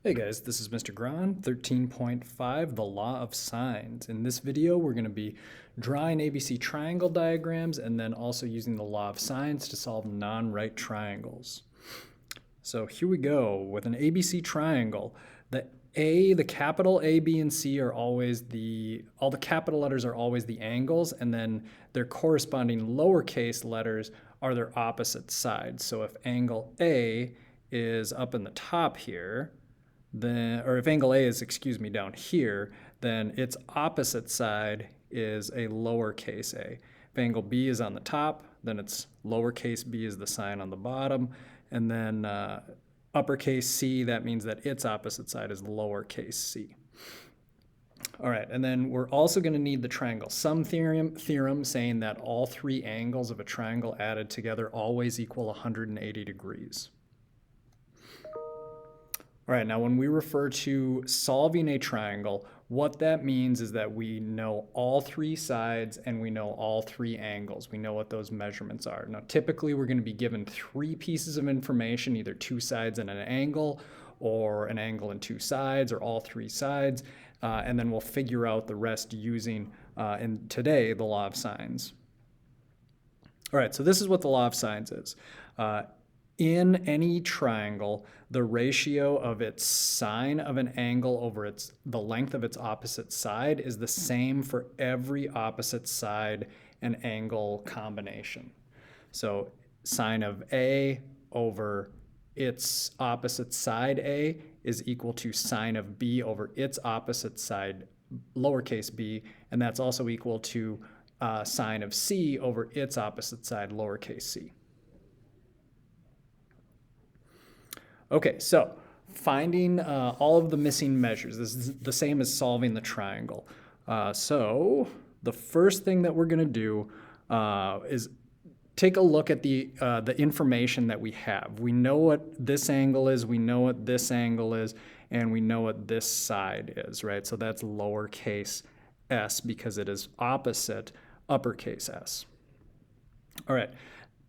Hey guys, this is Mr. Gran, 13.5, the law of sines. In this video, we're going to be drawing ABC triangle diagrams and then also using the law of sines to solve non-right triangles. So here we go with an ABC triangle. The capital A, B, and C are always all the capital letters are always the angles, and then their corresponding lowercase letters are their opposite sides. So if angle A is up in the top here, then, or if angle A is, down here, then its opposite side is a lowercase a. If angle B is on the top, then it's lowercase b is the sign on the bottom, and then uppercase C, that means that its opposite side is lowercase c. All right, and then we're also going to need the triangle sum theorem saying that all three angles of a triangle added together always equal 180 degrees. All right, now when we refer to solving a triangle, what that means is that we know all three sides and we know all three angles. We know what those measurements are. Now, typically we're going to be given three pieces of information, either two sides and an angle, or an angle and two sides, or all three sides, and then we'll figure out the rest using, today, the law of sines. All right, so this is what the law of sines is. In any triangle, the ratio of its sine of an angle over the length of its opposite side is the same for every opposite side and angle combination. So sine of A over its opposite side A is equal to sine of B over its opposite side, lowercase b, and that's also equal to sine of C over its opposite side, lowercase c. Okay, so finding all of the missing measures. This is the same as solving the triangle. So the first thing that we're going to do is take a look at the information that we have. We know what this angle is, we know what this angle is, and we know what this side is, right? So that's lowercase s because it is opposite uppercase s. All right,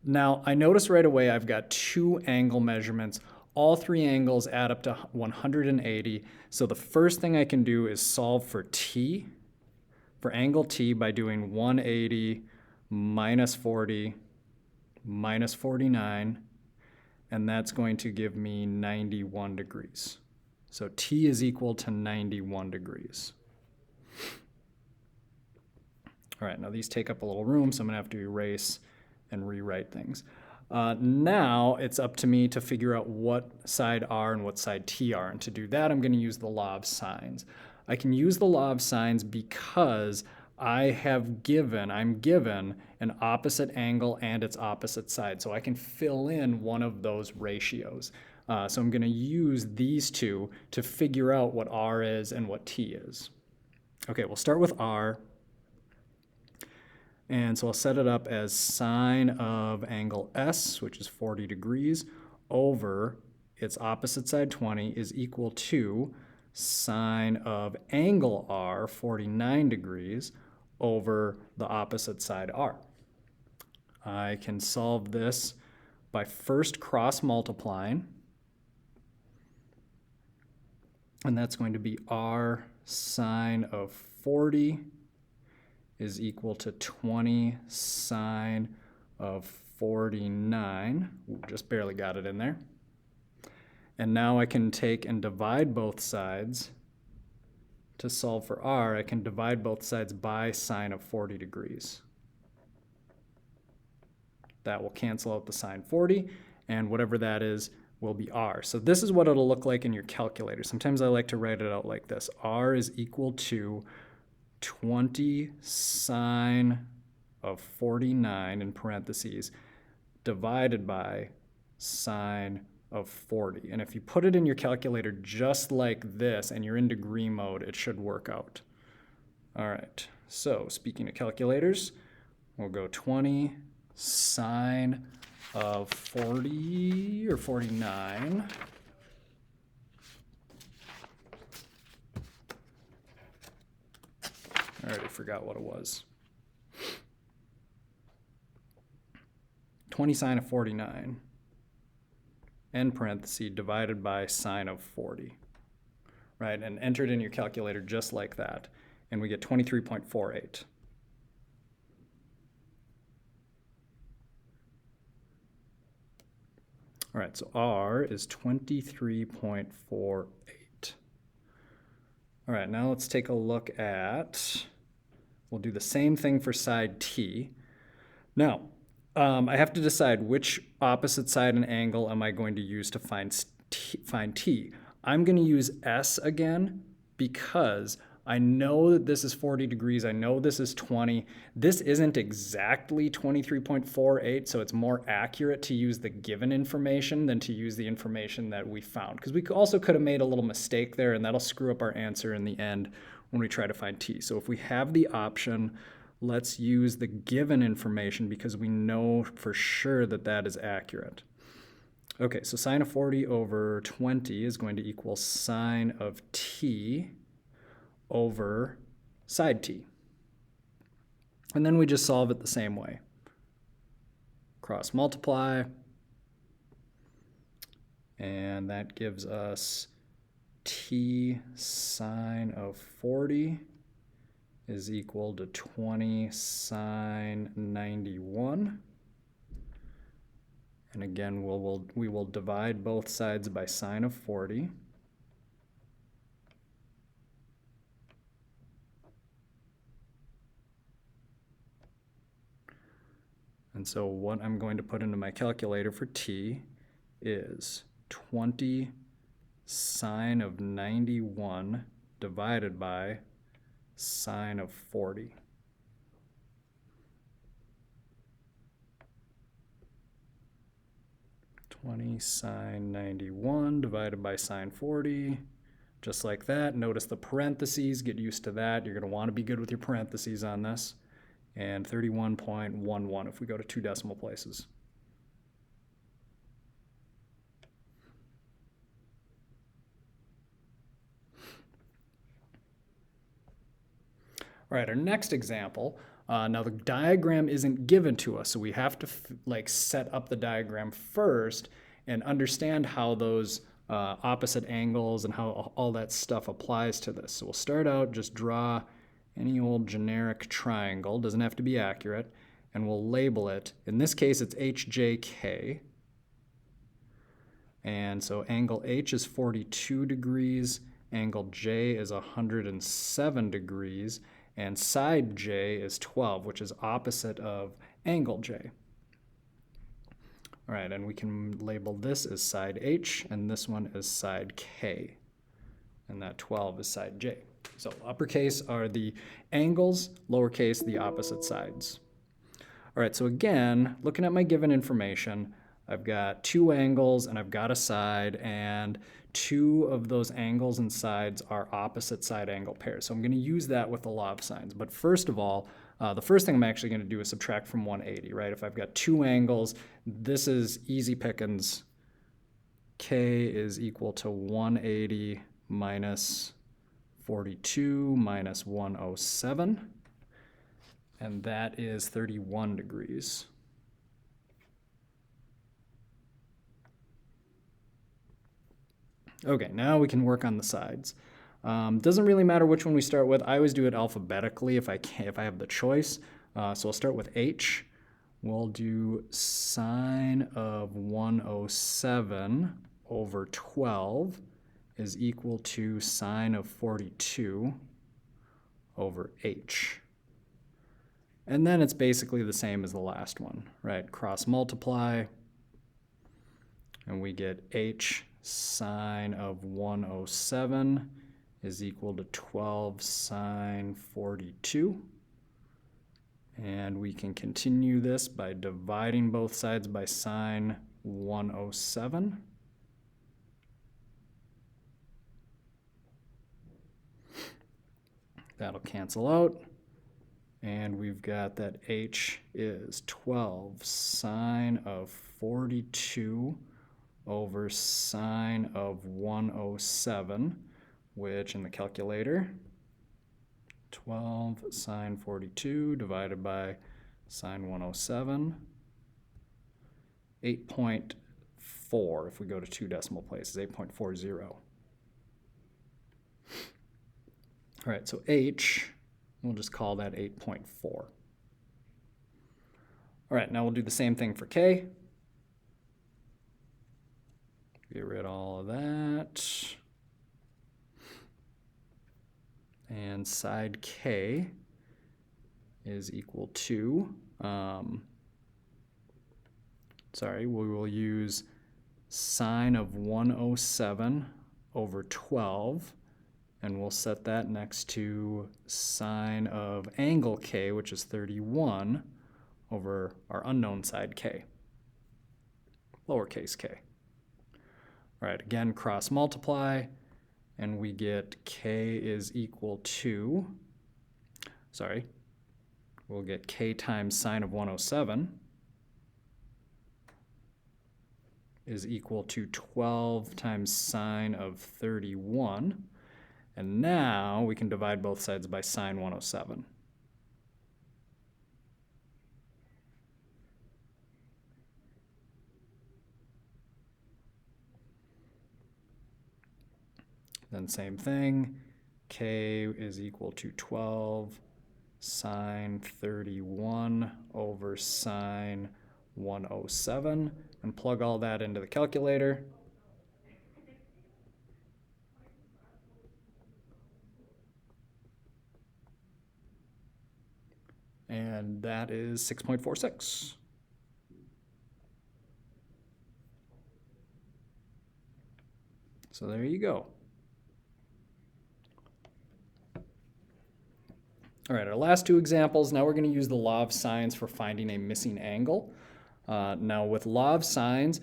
now I notice right away I've got two angle measurements. All three angles add up to 180. So the first thing I can do is solve for t, for angle t, by doing 180 minus 40 minus 49, and that's going to give me 91 degrees. So t is equal to 91 degrees. All right, now these take up a little room, so I'm going to have to erase and rewrite things. Now it's up to me to figure out what side R and what side T are. And to do that, I'm going to use the law of sines. I can use the law of sines because I'm given an opposite angle and its opposite side. So I can fill in one of those ratios. So I'm going to use these two to figure out what R is and what T is. Okay, we'll start with R. And so I'll set it up as sine of angle S, which is 40 degrees, over its opposite side 20 is equal to sine of angle R, 49 degrees, over the opposite side R. I can solve this by first cross multiplying, and that's going to be R sine of 40 is equal to 20 sine of 49. Ooh, just barely got it in there. And now I can take and divide both sides. To solve for R, I can divide both sides by sine of 40 degrees. That will cancel out the sine 40, and whatever that is will be R. So this is what it'll look like in your calculator. Sometimes I like to write it out like this. R is equal to 20 sine of 49 in parentheses divided by sine of 40. And if you put it in your calculator just like this and you're in degree mode, it should work out. All right, so speaking of calculators, we'll go 20 sine of 40 or 49. I already forgot what it was. 20 sine of 49, end parenthesis, divided by sine of 40. right? And enter it in your calculator just like that. And we get 23.48. All right, so R is 23.48. All right, now let's take a look at, we'll do the same thing for side T. Now, I have to decide which opposite side and angle am I going to use to find T. I'm going to use S again because I know that this is 40 degrees. I know this is 20. This isn't exactly 23.48, so it's more accurate to use the given information than to use the information that we found. Because we also could have made a little mistake there, and that'll screw up our answer in the end when we try to find T. So if we have the option, let's use the given information because we know for sure that that is accurate. Okay, so sine of 40 over 20 is going to equal sine of T over side T. And then we just solve it the same way. Cross multiply, and that gives us T sine of 40 is equal to 20 sine 91. And again, we will divide both sides by sine of 40. And so what I'm going to put into my calculator for T is 20 sine of 91 divided by sine of 40. Sine 91 divided by sine 40, just like that. Notice the parentheses, get used to that. You're going to want to be good with your parentheses on this. And 31.11 if we go to 2 decimal places. All right, our next example. Now the diagram isn't given to us, so we have to set up the diagram first and understand how those opposite angles and how all that stuff applies to this. So we'll start out, just draw any old generic triangle, doesn't have to be accurate, and we'll label it. In this case, it's HJK. And so angle H is 42 degrees, angle J is 107 degrees, and side J is 12, which is opposite of angle J. All right, and we can label this as side H, and this one is side K. And that 12 is side J. So uppercase are the angles, lowercase the opposite sides. All right, so again, looking at my given information, I've got 2 angles and I've got a side, and 2 of those angles and sides are opposite side angle pairs. So I'm going to use that with the law of sines. But first of all, the first thing I'm actually going to do is subtract from 180, right? If I've got 2 angles, this is easy pickings. K is equal to 180 minus 42 minus 107, and that is 31 degrees. Okay, now we can work on the sides. Doesn't really matter which one we start with. I always do it alphabetically if I have the choice. So I'll start with H. We'll do sine of 107 over 12 is equal to sine of 42 over H. And then it's basically the same as the last one, right? Cross multiply, and we get H sine of 107 is equal to 12 sine 42. And we can continue this by dividing both sides by sine 107. That'll cancel out. And we've got that H is 12 sine of 42 over sine of 107, which in the calculator, 12 sine 42 divided by sine 107, 8.4 if we go to 2 decimal places, 8.40. All right, so H, we'll just call that 8.4. All right, now we'll do the same thing for K. Get rid of all of that. And side K is equal to, we will use sine of 107 over 12, and we'll set that next to sine of angle K, which is 31, over our unknown side K, lowercase k. All right, again, cross multiply, and we get K is equal to, we'll get K times sine of 107 is equal to 12 times sine of 31. And now we can divide both sides by sine 107. Then same thing, K is equal to 12 sine 31 over sine 107, and plug all that into the calculator. And that is 6.46. So there you go. All right, our last two examples, now we're going to use the law of sines for finding a missing angle. Now with law of sines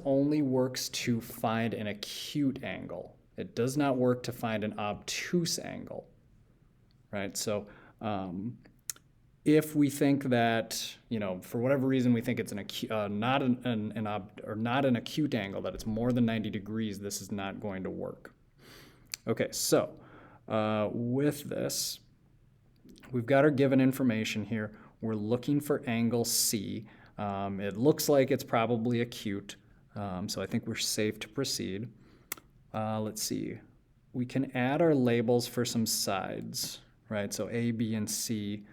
only works to find an acute angle. It does not work to find an obtuse angle, right? So if we think that, for whatever reason we think it's not an acute angle, that it's more than 90 degrees, this is not going to work. Okay, so with this, we've got our given information here. We're looking for angle C. It looks like it's probably acute, so I think we're safe to proceed. Let's see. We can add our labels for some sides, right? So A, B, and C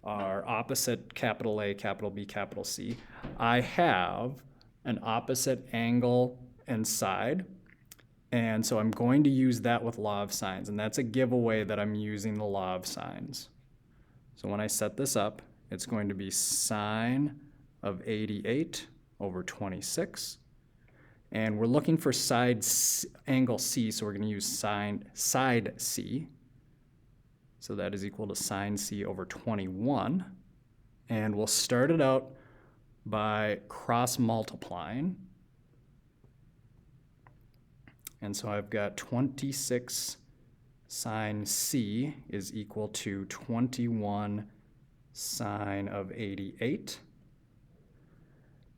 are opposite capital A, capital B, capital C. I have an opposite angle and side, and so I'm going to use that with law of sines, and that's a giveaway that I'm using the law of sines. So when I set this up, it's going to be sine of 88 over 26. And we're looking for angle C, so we're going to use side C. So that is equal to sine C over 21. And we'll start it out by cross multiplying. And so I've got 26 sine C is equal to 21 sine of 88.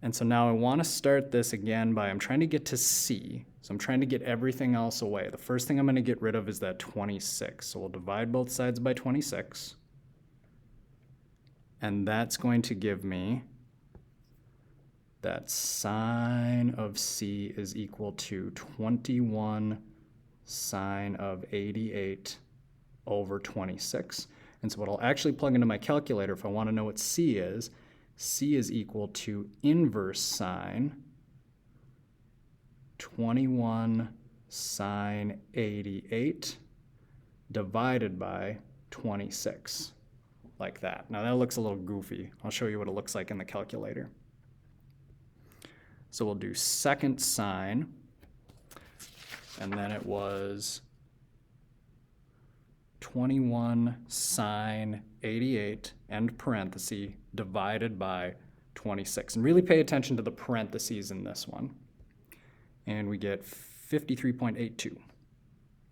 And so now I want to start this again I'm trying to get to C. So I'm trying to get everything else away. The first thing I'm going to get rid of is that 26. So we'll divide both sides by 26. And that's going to give me that sine of C is equal to 21 sine of 88 over 26. And so what I'll actually plug into my calculator if I want to know what C is equal to inverse sine 21 sine 88 divided by 26, like that. Now that looks a little goofy. I'll show you what it looks like in the calculator. So we'll do second sine, and then it was 21 sine 88, end parenthesis, divided by 26. And really pay attention to the parentheses in this one. And we get 53.82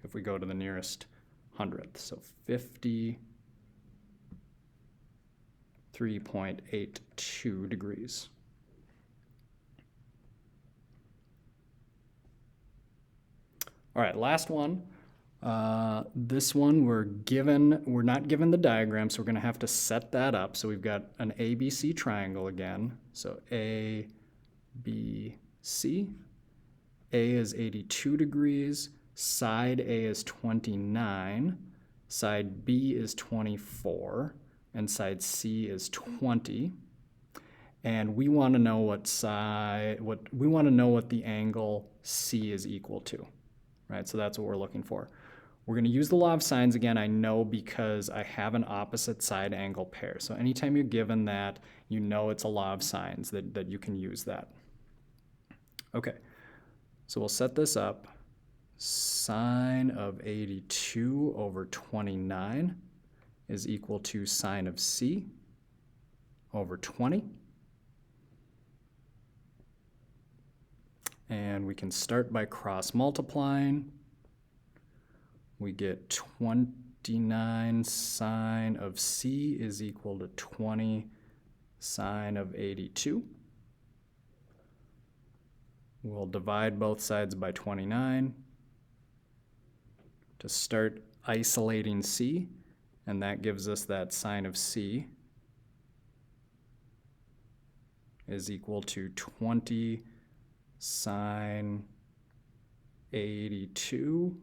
if we go to the nearest hundredth. So 53.82 degrees. All right, last one. This one we're not given the diagram, so we're going to have to set that up. So we've got an ABC triangle again. So A, B, C. A is 82 degrees, side A is 29, side B is 24, and side C is 20. And we want to know what the angle C is equal to, right? So that's what we're looking for. We're going to use the law of sines again, I know, because I have an opposite side angle pair. So anytime you're given that, you know it's a law of sines, that you can use that. Okay, so we'll set this up. Sine of 82 over 29 is equal to sine of C over 20. And we can start by cross multiplying. We get 29 sine of C is equal to 20 sine of 82. We'll divide both sides by 29 to start isolating C, and that gives us that sine of C is equal to 20 sine 82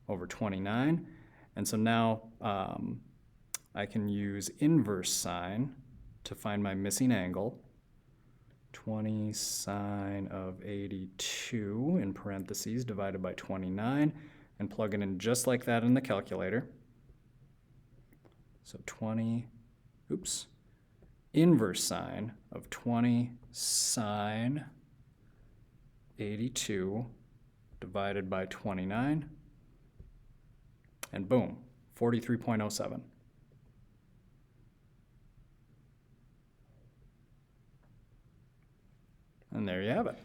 over 29. And so now I can use inverse sine to find my missing angle. 20 sine of 82 in parentheses divided by 29, and plug it in just like that in the calculator. So inverse sine of 20 sine 82 divided by 29, and boom, 43.07. And there you have it.